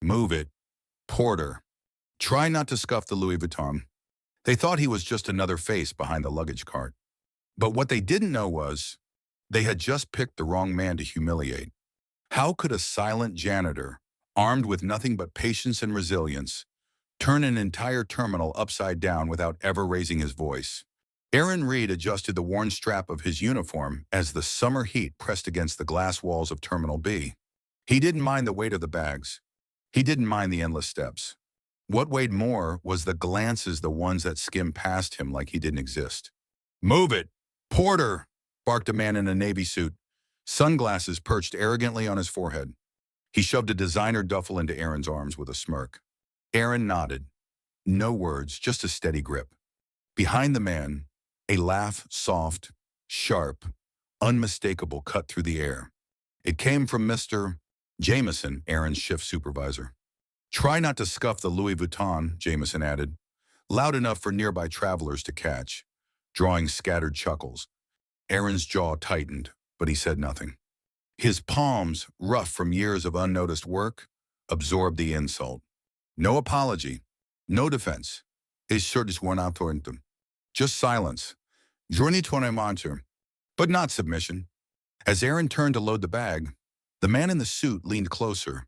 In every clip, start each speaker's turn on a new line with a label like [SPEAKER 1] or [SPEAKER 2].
[SPEAKER 1] Move it. Porter. Try not to scuff the Louis Vuitton. They thought he was just another face behind the luggage cart. But what they didn't know was they had just picked the wrong man to humiliate. How could a silent janitor, armed with nothing but patience and resilience, turn an entire terminal upside down without ever raising his voice? Aaron Reed adjusted the worn strap of his uniform as the summer heat pressed against the glass walls of Terminal B. He didn't mind the weight of the bags. He didn't mind the endless steps. What weighed more was the glances, the ones that skimmed past him like he didn't exist. "Move it! Porter!" barked a man in a navy suit, sunglasses perched arrogantly on his forehead. He shoved a designer duffel into Aaron's arms with a smirk. Aaron nodded. No words, just a steady grip. Behind the man, a laugh, soft, sharp, unmistakable, cut through the air. It came from Mr. Jameson, Aaron's shift supervisor. "Try not to scuff the Louis Vuitton," Jameson added, loud enough for nearby travelers to catch, drawing scattered chuckles. Aaron's jaw tightened, but he said nothing. His palms, rough from years of unnoticed work, absorbed the insult. No apology, no defense. His shirt is worn out toward them. Just silence. Journey to a monitor, but not submission. As Aaron turned to load the bag, the man in the suit leaned closer,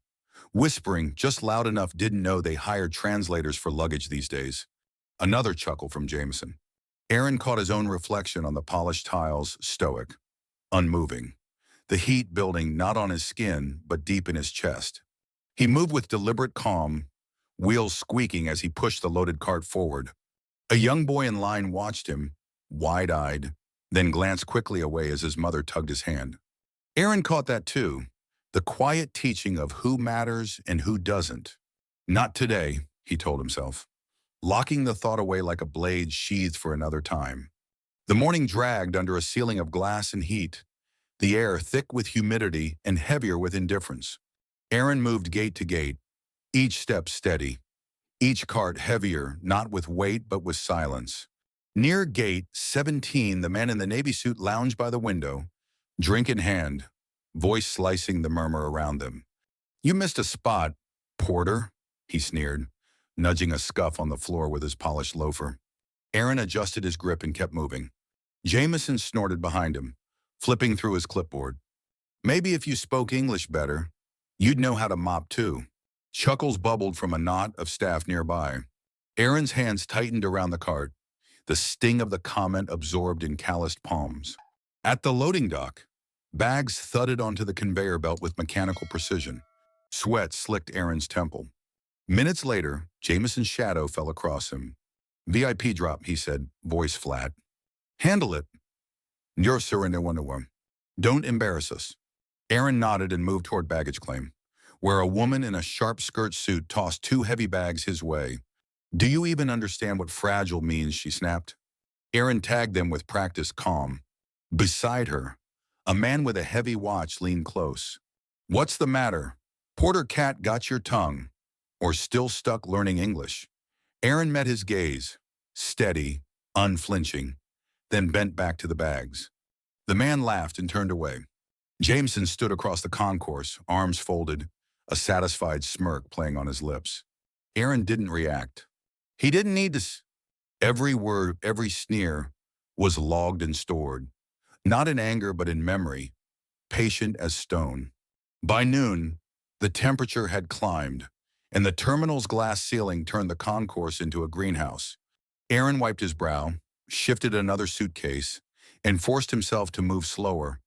[SPEAKER 1] whispering just loud enough didn't know they hired translators for luggage these days. Another chuckle from Jameson. Aaron caught his own reflection on the polished tiles, stoic, unmoving, the heat building not on his skin but deep in his chest. He moved with deliberate calm, wheels squeaking as he pushed the loaded cart forward. A young boy in line watched him, wide-eyed, then glanced quickly away as his mother tugged his hand. Aaron caught that too, the quiet teaching of who matters and who doesn't. Not today, he told himself, locking the thought away like a blade sheathed for another time. The morning dragged under a ceiling of glass and heat, the air thick with humidity and heavier with indifference. Aaron moved gate to gate, each step steady, each cart heavier, not with weight but with silence. Near gate 17, the man in the navy suit lounged by the window, drink in hand, voice slicing the murmur around them. "You missed a spot, Porter," he sneered, nudging a scuff on the floor with his polished loafer. Aaron adjusted his grip and kept moving. Jameson snorted behind him, flipping through his clipboard. "Maybe if you spoke English better, you'd know how to mop too." Chuckles bubbled from a knot of staff nearby. Aaron's hands tightened around the cart, the sting of the comment absorbed in calloused palms. At the loading dock, bags thudded onto the conveyor belt with mechanical precision. Sweat slicked Aaron's temple. Minutes later, Jameson's shadow fell across him. "VIP drop," he said, voice flat. "Handle it." "You're surrender one. Don't embarrass us." Aaron nodded and moved toward baggage claim, where a woman in a sharp skirt suit tossed two heavy bags his way. "Do you even understand what fragile means?" she snapped. Aaron tagged them with practiced calm. Beside her, a man with a heavy watch leaned close. "What's the matter? Porter Cat got your tongue? Or still stuck learning English?" Aaron met his gaze, steady, unflinching, then bent back to the bags. The man laughed and turned away. Jameson stood across the concourse, arms folded, a satisfied smirk playing on his lips. Aaron didn't react. He didn't need to. Every word, every sneer was logged and stored, not in anger but in memory, patient as stone. By noon, the temperature had climbed, and the terminal's glass ceiling turned the concourse into a greenhouse. Aaron wiped his brow, shifted another suitcase, and forced himself to move slower,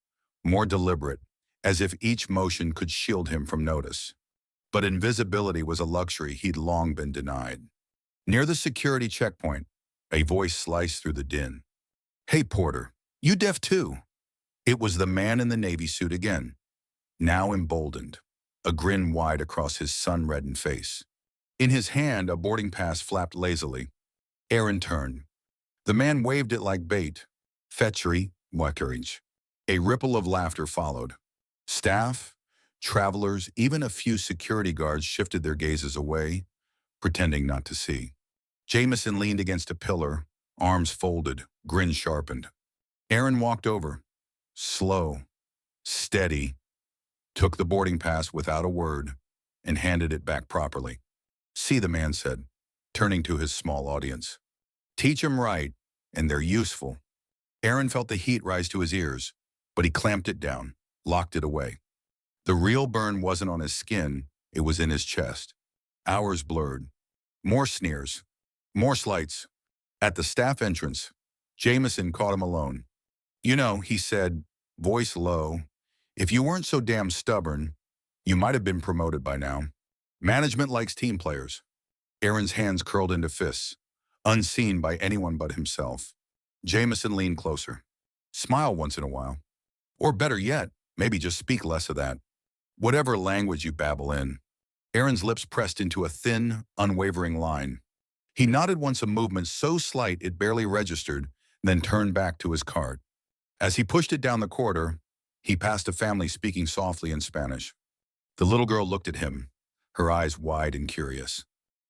[SPEAKER 1] more deliberate, as if each motion could shield him from notice. But invisibility was a luxury he'd long been denied. Near the security checkpoint, a voice sliced through the din. "Hey, Porter, you deaf too?" It was the man in the navy suit again, now emboldened, a grin wide across his sun-reddened face. In his hand, a boarding pass flapped lazily. Aaron turned. The man waved it like bait. "Fetchery, courage." A ripple of laughter followed. Staff, travelers, even a few security guards shifted their gazes away, pretending not to see. Jameson leaned against a pillar, arms folded, grin sharpened. Aaron walked over, slow, steady, took the boarding pass without a word, and handed it back properly. "See," the man said, turning to his small audience. "Teach 'em right, and they're useful." Aaron felt the heat rise to his ears, but he clamped it down, locked it away. The real burn wasn't on his skin, it was in his chest. Hours blurred. More sneers. More slights. At the staff entrance, Jameson caught him alone. "You know," he said, voice low, "if you weren't so damn stubborn, you might have been promoted by now. Management likes team players." Aaron's hands curled into fists, unseen by anyone but himself. Jameson leaned closer. "Smile once in a while. Or better yet, maybe just speak less of that. Whatever language you babble in." Aaron's lips pressed into a thin, unwavering line. He nodded once, a movement so slight it barely registered, then turned back to his cart. As he pushed it down the corridor, he passed a family speaking softly in Spanish. The little girl looked at him, her eyes wide and curious.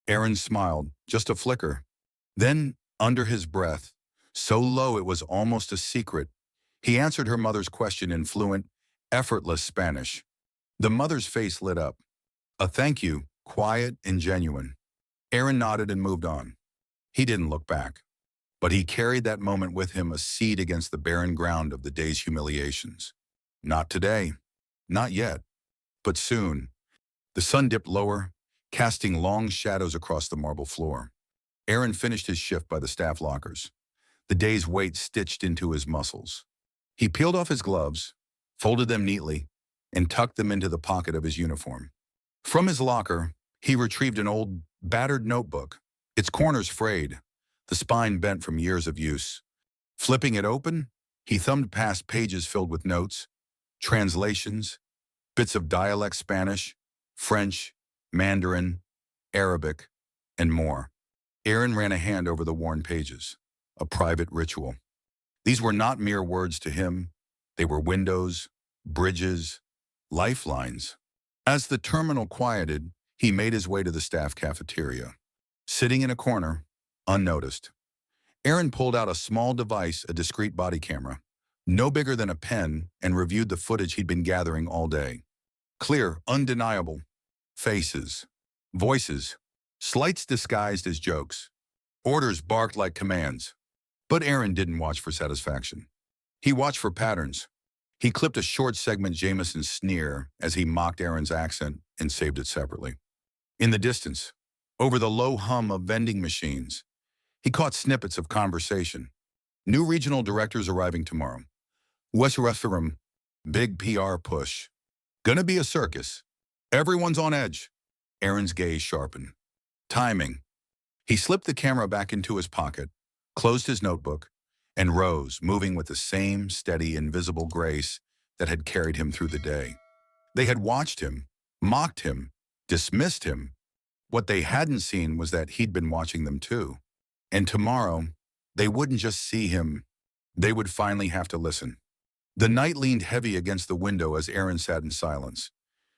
[SPEAKER 1] Aaron smiled, just a flicker. Then, under his breath, so low it was almost a secret, he answered her mother's question in fluent, effortless Spanish. The mother's face lit up. A thank you, quiet and genuine. Aaron nodded and moved on. He didn't look back, but he carried that moment with him, a seed against the barren ground of the day's humiliations. Not today, not yet, but soon. The sun dipped lower, casting long shadows across the marble floor. Aaron finished his shift by the staff lockers, the day's weight stitched into his muscles. He peeled off his gloves, folded them neatly, and tucked them into the pocket of his uniform. From his locker, he retrieved an old, battered notebook, its corners frayed, the spine bent from years of use. Flipping it open, he thumbed past pages filled with notes, translations, bits of dialect Spanish, French, Mandarin, Arabic, and more. Aaron ran a hand over the worn pages, a private ritual. These were not mere words to him. They were windows, bridges, lifelines. As the terminal quieted, he made his way to the staff cafeteria. Sitting in a corner, unnoticed, Aaron pulled out a small device, a discreet body camera, no bigger than a pen, and reviewed the footage he'd been gathering all day. Clear, undeniable. Faces, voices, slights disguised as jokes. Orders barked like commands. But Aaron didn't watch for satisfaction. He watched for patterns. He clipped a short segment Jameson's sneer as he mocked Aaron's accent and saved it separately. In the distance, over the low hum of vending machines, he caught snippets of conversation. New regional directors arriving tomorrow. West Rutherham, big PR push. Gonna be a circus. Everyone's on edge. Aaron's gaze sharpened. Timing. He slipped the camera back into his pocket, closed his notebook, and rose, moving with the same steady, invisible grace that had carried him through the day. They had watched him, mocked him, dismissed him. What they hadn't seen was that he'd been watching them too. And tomorrow, they wouldn't just see him, they would finally have to listen. The night leaned heavy against the window as Aaron sat in silence,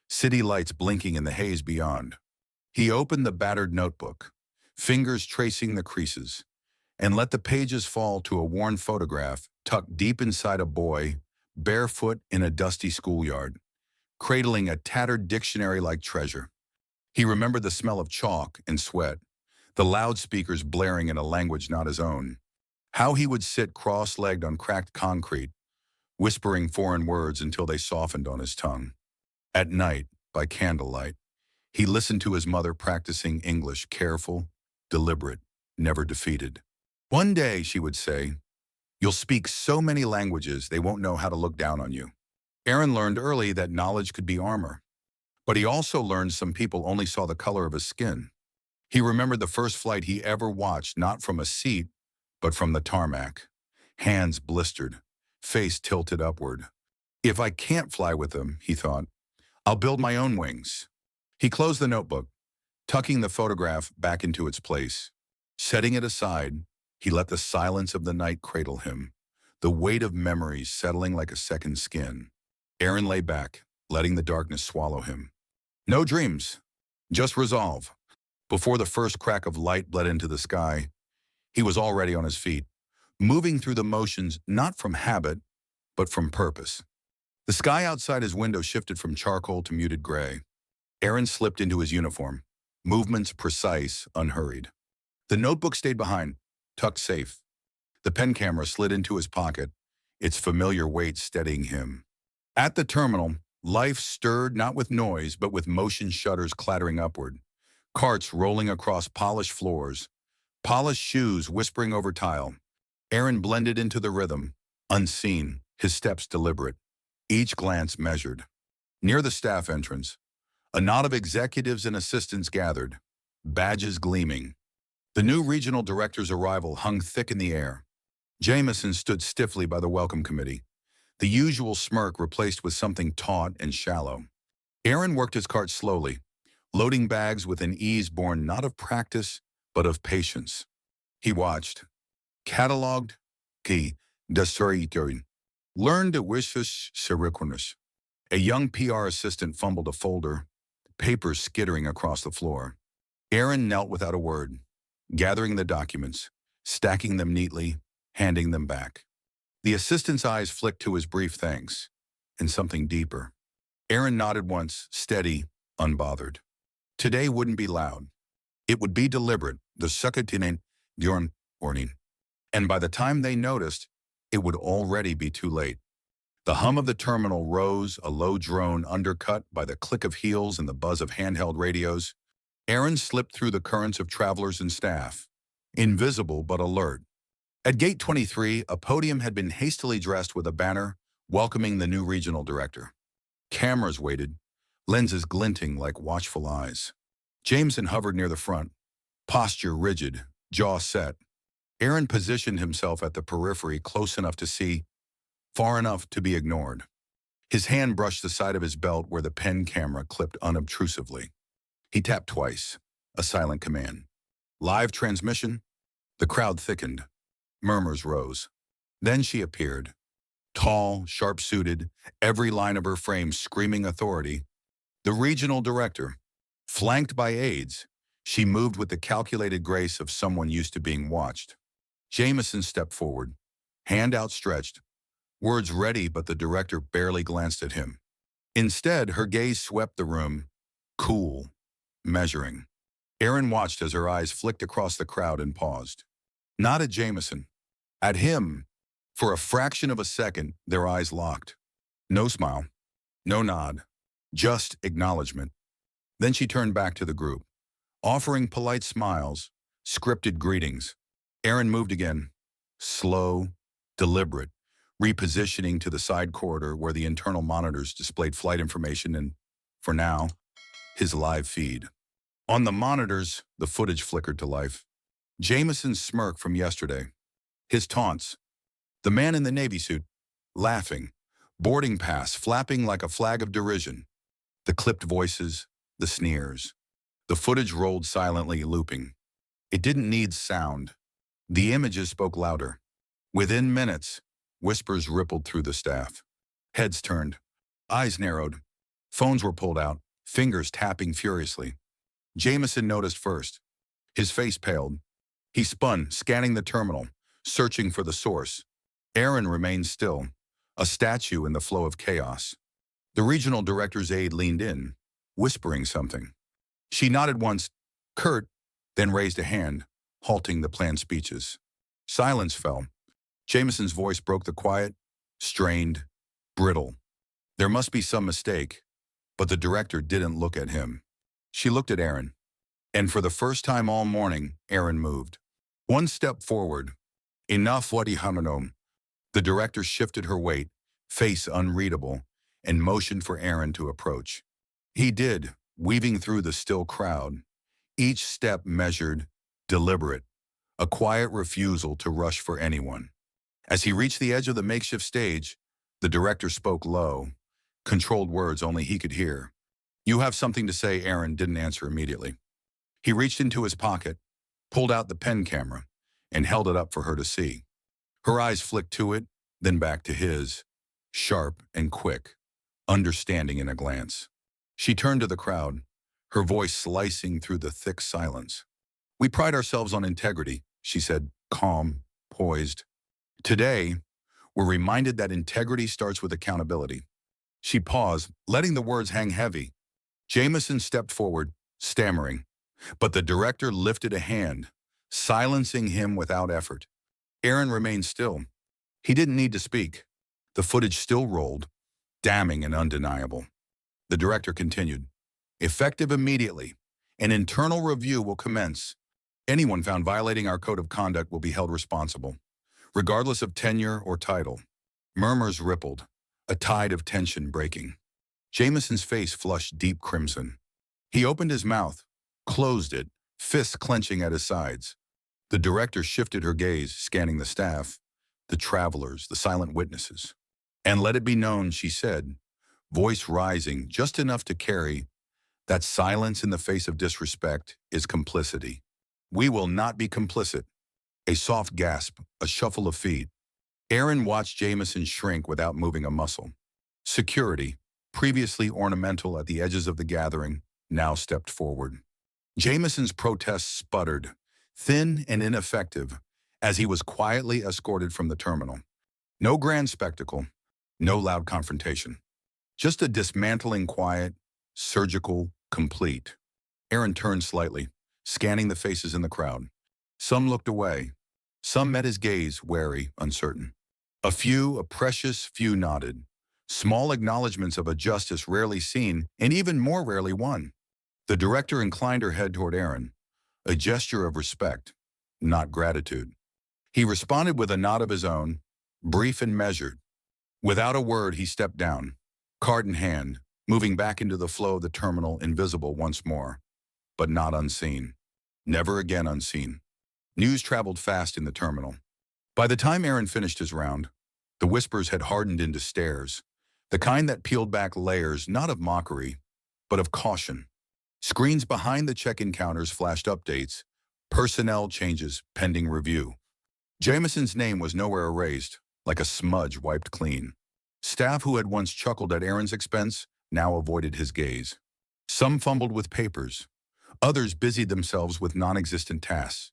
[SPEAKER 1] city lights blinking in the haze beyond. He opened the battered notebook, fingers tracing the creases, and let the pages fall to a worn photograph tucked deep inside a boy, barefoot in a dusty schoolyard, cradling a tattered dictionary like treasure. He remembered the smell of chalk and sweat, the loudspeakers blaring in a language not his own. How he would sit cross-legged on cracked concrete, whispering foreign words until they softened on his tongue. At night, by candlelight, he listened to his mother practicing English, careful, deliberate, never defeated. One day, she would say, you'll speak so many languages they won't know how to look down on you. Aaron learned early that knowledge could be armor. But he also learned some people only saw the color of his skin. He remembered the first flight he ever watched, not from a seat, but from the tarmac. Hands blistered, face tilted upward. If I can't fly with them, he thought, I'll build my own wings. He closed the notebook, tucking the photograph back into its place. Setting it aside, he let the silence of the night cradle him, the weight of memories settling like a second skin. Aaron lay back, letting the darkness swallow him. No dreams, just resolve. Before the first crack of light bled into the sky, he was already on his feet, moving through the motions not from habit, but from purpose. The sky outside his window shifted from charcoal to muted gray. Aaron slipped into his uniform, movements precise, unhurried. The notebook stayed behind, tucked safe. The pen camera slid into his pocket, its familiar weight steadying him. At the terminal, life stirred not with noise, but with motion shutters clattering upward, carts rolling across polished floors, polished shoes whispering over tile. Aaron blended into the rhythm, unseen, his steps deliberate, each glance measured. Near the staff entrance, a knot of executives and assistants gathered, badges gleaming. The new regional director's arrival hung thick in the air. Jameson stood stiffly by the welcome committee, the usual smirk replaced with something taut and shallow. Aaron worked his cart slowly, loading bags with an ease born not of practice, but of patience. He watched, cataloged, learned to wishes seriquinus. A young PR assistant fumbled a folder, papers skittering across the floor. Aaron knelt without a word, gathering the documents, stacking them neatly, handing them back. The assistant's eyes flicked to his brief thanks, and something deeper. Aaron nodded once, steady, unbothered. Today wouldn't be loud. It would be deliberate, the sakatinen during morning. And by the time they noticed, it would already be too late. The hum of the terminal rose, a low drone undercut by the click of heels and the buzz of handheld radios. Aaron slipped through the currents of travelers and staff, invisible but alert. At Gate 23, a podium had been hastily dressed with a banner welcoming the new regional director. Cameras waited, lenses glinting like watchful eyes. Jameson hovered near the front, posture rigid, jaw set. Aaron positioned himself at the periphery, close enough to see, far enough to be ignored. His hand brushed the side of his belt where the pen camera clipped unobtrusively. He tapped twice, a silent command. Live transmission? The crowd thickened. Murmurs rose. Then she appeared. Tall, sharp-suited, every line of her frame screaming authority. The regional director. Flanked by aides, she moved with the calculated grace of someone used to being watched. Jameson stepped forward, hand outstretched, words ready, but the director barely glanced at him. Instead, her gaze swept the room, cool, measuring. Aaron watched as her eyes flicked across the crowd and paused. Not at Jameson. At him. For a fraction of a second, their eyes locked. No smile, no nod, just acknowledgement. Then she turned back to the group, offering polite smiles, scripted greetings. Aaron moved again, slow, deliberate, repositioning to the side corridor where the internal monitors displayed flight information and, for now, his live feed. On the monitors, the footage flickered to life. Jameson's smirk from yesterday, his taunts, the man in the Navy suit, laughing, boarding pass flapping like a flag of derision, the clipped voices, the sneers. The footage rolled silently, looping. It didn't need sound. The images spoke louder. Within minutes, whispers rippled through the staff. Heads turned, eyes narrowed. Phones were pulled out, fingers tapping furiously. Jameson noticed first. His face paled. He spun, scanning the terminal, searching for the source. Aaron remained still, a statue in the flow of chaos. The regional director's aide leaned in, whispering something. She nodded once, curt, then raised a hand, halting the planned speeches. Silence fell. Jameson's voice broke the quiet, strained, brittle. There must be some mistake, but the director didn't look at him. She looked at Aaron, and for the first time all morning, Aaron moved. One step forward. Enough what he hamanom. The director shifted her weight, face unreadable, and motioned for Aaron to approach. He did, weaving through the still crowd. Each step measured, deliberate, a quiet refusal to rush for anyone. As he reached the edge of the makeshift stage, the director spoke low, controlled words only he could hear. You have something to say, Aaron didn't answer immediately. He reached into his pocket, pulled out the pen camera, and held it up for her to see. Her eyes flicked to it, then back to his, sharp and quick, understanding in a glance. She turned to the crowd, her voice slicing through the thick silence. We pride ourselves on integrity, she said, calm, poised. Today, we're reminded that integrity starts with accountability. She paused, letting the words hang heavy. Jameson stepped forward, stammering, but the director lifted a hand, silencing him without effort. Aaron remained still. He didn't need to speak. The footage still rolled, damning and undeniable. The director continued. Effective immediately. An internal review will commence. Anyone found violating our code of conduct will be held responsible, regardless of tenure or title. Murmurs rippled, a tide of tension breaking. Jameson's face flushed deep crimson. He opened his mouth, closed it, fists clenching at his sides. The director shifted her gaze, scanning the staff, the travelers, the silent witnesses. And let it be known, she said, voice rising just enough to carry, that silence in the face of disrespect is complicity. We will not be complicit. A soft gasp, a shuffle of feet. Aaron watched Jameson shrink without moving a muscle. Security, previously ornamental at the edges of the gathering, now stepped forward. Jameson's protest sputtered, thin and ineffective, as he was quietly escorted from the terminal. No grand spectacle, no loud confrontation. Just a dismantling quiet, surgical, complete. Aaron turned slightly, scanning the faces in the crowd. Some looked away. Some met his gaze, wary, uncertain. A precious few nodded. Small acknowledgments of a justice rarely seen and even more rarely won. The director inclined her head toward Aaron, a gesture of respect, not gratitude. He responded with a nod of his own, brief and measured. Without a word, he stepped down, card in hand, moving back into the flow of the terminal, invisible once more, but not unseen. Never again unseen. News traveled fast in the terminal. By the time Aaron finished his round, the whispers had hardened into stares, the kind that peeled back layers not of mockery, but of caution. Screens behind the check-in counters flashed updates, personnel changes pending review. Jameson's name was nowhere erased, like a smudge wiped clean. Staff who had once chuckled at Aaron's expense now avoided his gaze. Some fumbled with papers. Others busied themselves with non-existent tasks.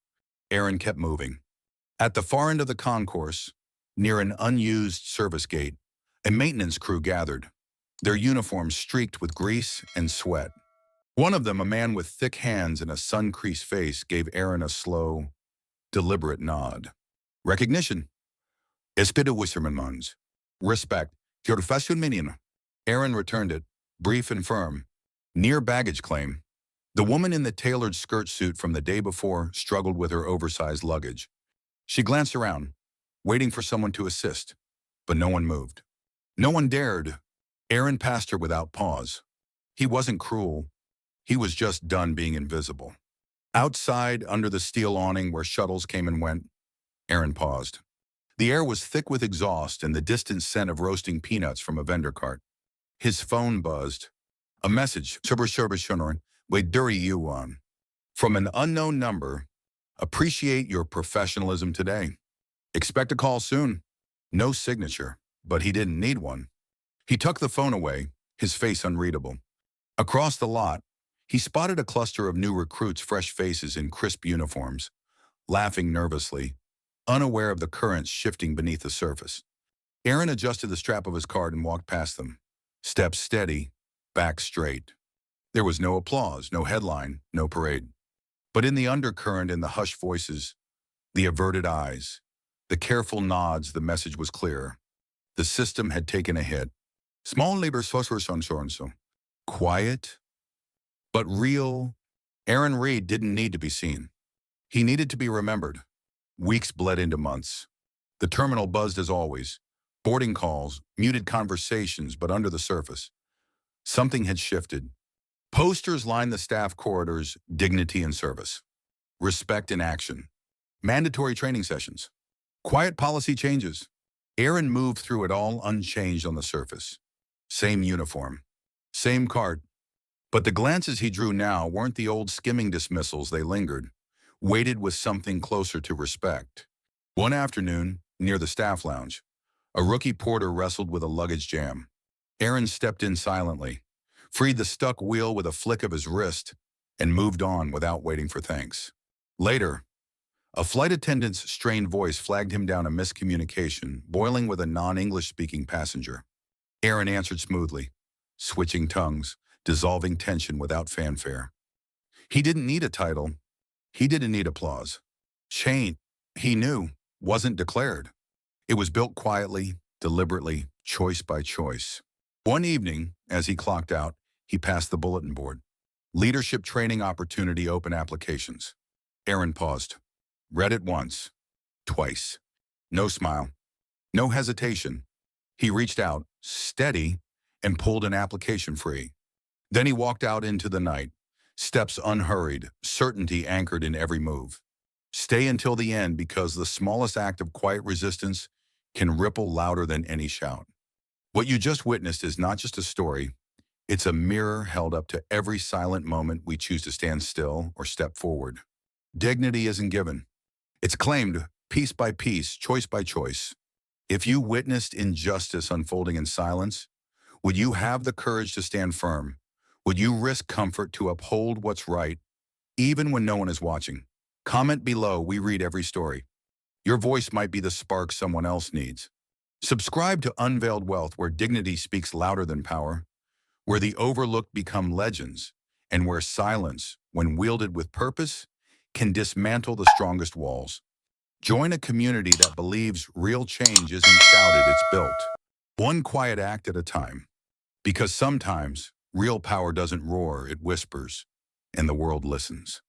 [SPEAKER 1] Aaron kept moving. At the far end of the concourse, near an unused service gate, a maintenance crew gathered, their uniforms streaked with grease and sweat. One of them, a man with thick hands and a sun-creased face, gave Aaron a slow, deliberate nod. Recognition. Espíritu Wissermanmans. Respect. Fashion minion. Aaron returned it, brief and firm. Near baggage claim. The woman in the tailored skirt suit from the day before struggled with her oversized luggage. She glanced around, waiting for someone to assist, but no one moved. No one dared. Aaron passed her without pause. He wasn't cruel. He was just done being invisible. Outside, under the steel awning where shuttles came and went, Aaron paused. The air was thick with exhaust and the distant scent of roasting peanuts from a vendor cart. His phone buzzed. A message, from an unknown number. Appreciate your professionalism today. Expect a call soon. No signature, but he didn't need one. He tucked the phone away, his face unreadable. Across the lot, he spotted a cluster of new recruits, fresh faces in crisp uniforms, laughing nervously, unaware of the currents shifting beneath the surface. Aaron adjusted the strap of his card and walked past them, steps steady, back straight. There was no applause, no headline, no parade. But in the undercurrent and the hushed voices, the averted eyes, the careful nods, the message was clear. The system had taken a hit. Small labor so. Quiet, but real. Aaron Reed didn't need to be seen. He needed to be remembered. Weeks bled into months. The terminal buzzed as always. Boarding calls, muted conversations, but under the surface, something had shifted. Posters lined the staff corridors, dignity in service. Respect in action. Mandatory training sessions. Quiet policy changes. Aaron moved through it all unchanged on the surface. Same uniform. Same cart. But the glances he drew now weren't the old skimming dismissals. They lingered, weighted with something closer to respect. One afternoon, near the staff lounge, a rookie porter wrestled with a luggage jam. Aaron stepped in silently, freed the stuck wheel with a flick of his wrist, and moved on without waiting for thanks. Later, a flight attendant's strained voice flagged him down a miscommunication, boiling with a non-English-speaking passenger. Aaron answered smoothly, switching tongues, dissolving tension without fanfare. He didn't need a title. He didn't need applause. Change, he knew, wasn't declared. It was built quietly, deliberately, choice by choice. One evening, as he clocked out, he passed the bulletin board. Leadership training opportunity open applications. Aaron paused. Read it once. Twice. No smile. No hesitation. He reached out, steady, and pulled an application free. Then he walked out into the night, steps unhurried, certainty anchored in every move. Stay until the end because the smallest act of quiet resistance can ripple louder than any shout. What you just witnessed is not just a story, it's a mirror held up to every silent moment we choose to stand still or step forward. Dignity isn't given. It's claimed piece by piece, choice by choice. If you witnessed injustice unfolding in silence, would you have the courage to stand firm? Would you risk comfort to uphold what's right, even when no one is watching? Comment below, we read every story. Your voice might be the spark someone else needs. Subscribe to Unveiled Wealth, where dignity speaks louder than power, where the overlooked become legends, and where silence, when wielded with purpose, can dismantle the strongest walls. Join a community that believes real change isn't shouted, it's built. One quiet act at a time. Because sometimes, real power doesn't roar, it whispers, and the world listens.